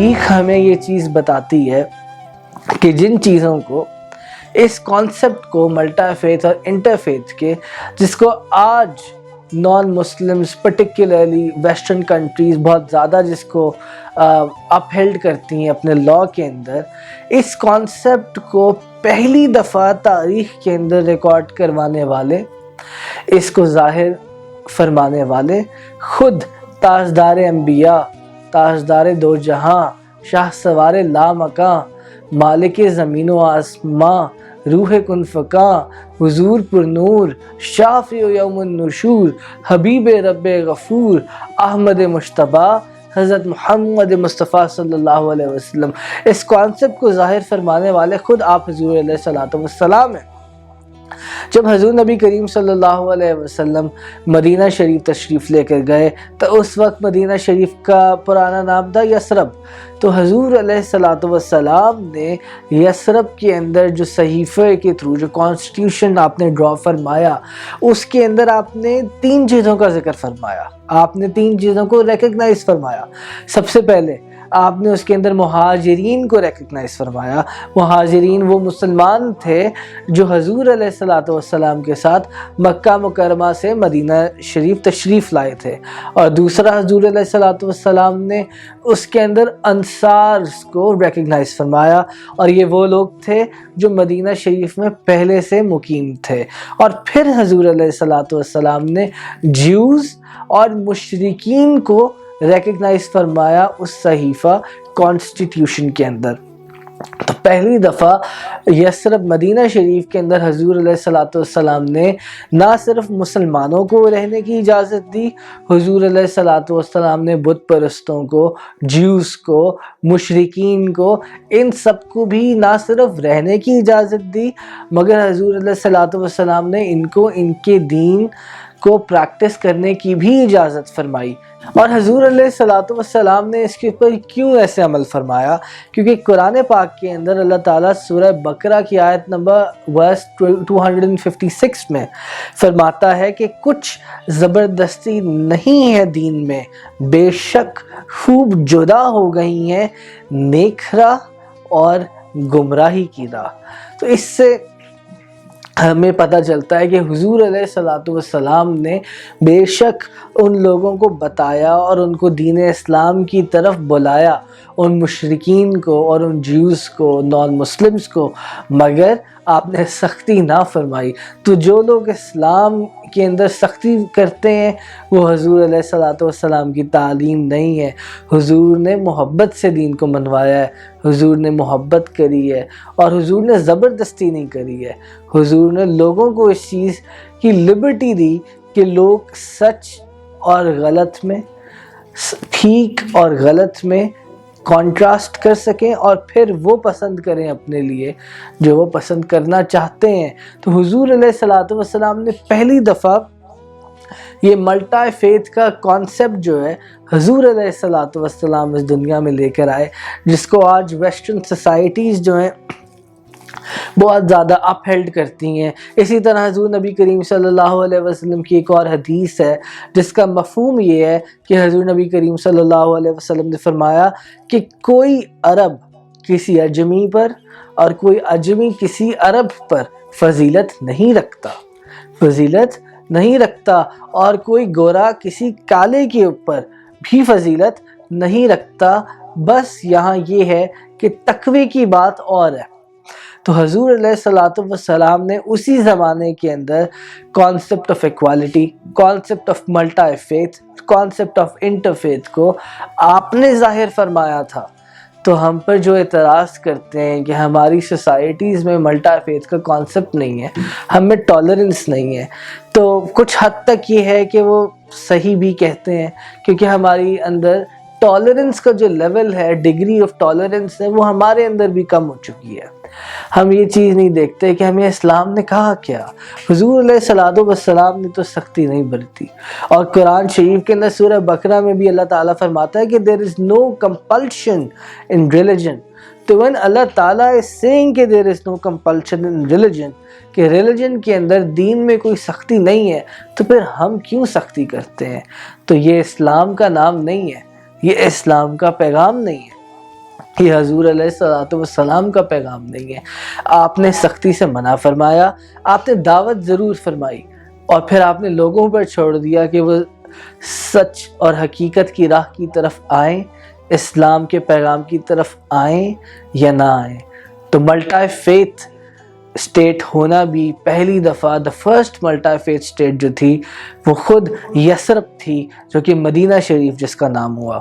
تاریخ ہمیں یہ چیز بتاتی ہے کہ جن چیزوں کو اس کانسیپٹ کو ملٹا فیتھ اور انٹر فیتھ کے جس کو آج non Muslims particularly western countries بہت زیادہ جس کو اپ ہیلڈ کرتی ہیں اپنے لاء کے اندر، اس کانسیپٹ کو پہلی دفعہ تاریخ کے اندر ریکارڈ کروانے والے، اس کو ظاہر فرمانے والے خود تاجدار انبیاء، تاجدار دو جہاں، شاہ سوار لامکاں، مالک زمین و آسماں، روح کن فکاں، حضور پر نور، شافع یوم النشور، حبیب رب غفور، احمد مجتبی، حضرت محمد مصطفیٰ صلی اللہ علیہ وسلم۔ اس کانسیپٹ کو ظاہر فرمانے والے خود آپ حضور علیہ السلام ہیں۔ جب حضور نبی کریم صلی اللہ علیہ وسلم مدینہ شریف تشریف لے کر گئے تو اس وقت مدینہ شریف کا پرانا نام تھا یثرب۔ تو حضور علیہ السلام نے یثرب کے اندر جو صحیفے کے تھرو جو کانسٹیٹیوشن آپ نے ڈرا فرمایا، اس کے اندر آپ نے 3 چیزوں کا ذکر فرمایا، آپ نے 3 چیزوں کو ریکگنائز فرمایا۔ سب سے پہلے آپ نے اس کے اندر مہاجرین کو ریکگنائز فرمایا۔ مہاجرین وہ مسلمان تھے جو حضور علیہ السلام کے ساتھ مکہ مکرمہ سے مدینہ شریف تشریف لائے تھے، اور دوسرا حضور علیہ السلام نے اس کے اندر انصار کو ریکگنائز فرمایا، اور یہ وہ لوگ تھے جو مدینہ شریف میں پہلے سے مقیم تھے۔ اور پھر حضور علیہ السلام نے جیوز اور مشرکین کو ریکگنائز فرمایا اس صحیفہ کانسٹیٹیوشن کے اندر۔ تو پہلی دفعہ یثرب مدینہ شریف کے اندر حضور علیہ السلام نے نہ صرف مسلمانوں کو رہنے کی اجازت دی، حضور علیہ السلام نے بت پرستوں کو، جیوز کو، مشرکین کو، ان سب کو بھی نہ صرف رہنے کی اجازت دی، مگر حضور علیہ السلام نے ان کو ان کے دین کو پریکٹس کرنے کی بھی اجازت فرمائی۔ اور حضور علیہ السلام نے اس کے اوپر کیوں ایسے عمل فرمایا؟ کیونکہ قرآن پاک کے اندر اللہ تعالیٰ سورہ بقرہ کی آیت نمبر 256 میں فرماتا ہے کہ کچھ زبردستی نہیں ہے دین میں، بے شک خوب جدا ہو گئی ہیں نیک راہ اور گمراہی کی راہ۔ تو اس سے ہمیں پتہ چلتا ہے کہ حضور علیہ السلام نے بے شک ان لوگوں کو بتایا اور ان کو دین اسلام کی طرف بلایا، ان مشرکین کو اور ان جیوز کو، نان مسلمز کو، مگر آپ نے سختی نہ فرمائی۔ تو جو لوگ اسلام کے اندر سختی کرتے ہیں وہ حضور علیہ السلام کی تعلیم نہیں ہے۔ حضور نے محبت سے دین کو منوایا ہے، حضور نے محبت کری ہے، اور حضور نے زبردستی نہیں کری ہے۔ حضور نے لوگوں کو اس چیز کی لبرٹی دی کہ لوگ سچ اور غلط میں، ٹھیک اور غلط میں کانٹراسٹ کر سکیں اور پھر وہ پسند کریں اپنے لیے جو وہ پسند کرنا چاہتے ہیں۔ تو حضور علیہ السلام نے پہلی دفعہ یہ ملٹا فیتھ کا کانسیپٹ جو ہے حضور علیہ السلام اس دنیا میں لے کر آئے، جس کو آج ویسٹرن سوسائٹیز جو ہیں بہت زیادہ اپ ہیلڈ کرتی ہیں۔ اسی طرح حضور نبی کریم صلی اللہ علیہ وسلم کی ایک اور حدیث ہے جس کا مفہوم یہ ہے کہ حضور نبی کریم صلی اللہ علیہ وسلم نے فرمایا کہ کوئی عرب کسی اجمی پر اور کوئی اجمی کسی عرب پر فضیلت نہیں رکھتا، فضیلت نہیں رکھتا، اور کوئی گورا کسی کالے کے اوپر بھی فضیلت نہیں رکھتا، بس یہاں یہ ہے کہ تقوی کی بات اور ہے۔ تو حضور علیہ السلام نے اسی زمانے کے اندر concept of equality, concept of multi faith, concept of interfaith کو آپ نے ظاہر فرمایا تھا۔ تو ہم پر جو اعتراض کرتے ہیں کہ ہماری سوسائٹیز میں ملٹا فیتھ کا کانسیپٹ نہیں ہے، ہم میں ٹالرنس نہیں ہے، تو کچھ حد تک یہ ہے کہ وہ صحیح بھی کہتے ہیں، کیونکہ ہماری اندر ٹالرنس کا جو لیول ہے، ڈگری آف ٹالرنس ہے، وہ ہمارے اندر بھی کم ہو چکی ہے۔ ہم یہ چیز نہیں دیکھتے کہ ہمیں اسلام نے کہا کیا۔ حضور علیہ السلام نے تو سختی نہیں برتی، اور قرآن شریف کے اندر سورہ بقرہ میں بھی اللہ تعالیٰ فرماتا ہے کہ there is no compulsion in religion۔ تو when اللہ تعالیٰ is saying کہ there is no compulsion in religion، کہ ریلیجن کے اندر دین میں کوئی سختی نہیں ہے، تو پھر ہم کیوں سختی کرتے ہیں؟ تو یہ اسلام کا نام نہیں ہے، یہ اسلام کا پیغام نہیں ہے۔ یہ حضور علیہ الصلوۃ والسلام کا پیغام نہیں ہے۔ آپ نے سختی سے منع فرمایا، آپ نے دعوت ضرور فرمائی، اور پھر آپ نے لوگوں پر چھوڑ دیا کہ وہ سچ اور حقیقت کی راہ کی طرف آئیں، اسلام کے پیغام کی طرف آئیں یا نہ آئیں۔ تو ملٹی فیتھ اسٹیٹ ہونا بھی پہلی دفعہ the first multi faith state جو تھی وہ خود یثرب تھی، جو کہ مدینہ شریف جس کا نام ہوا۔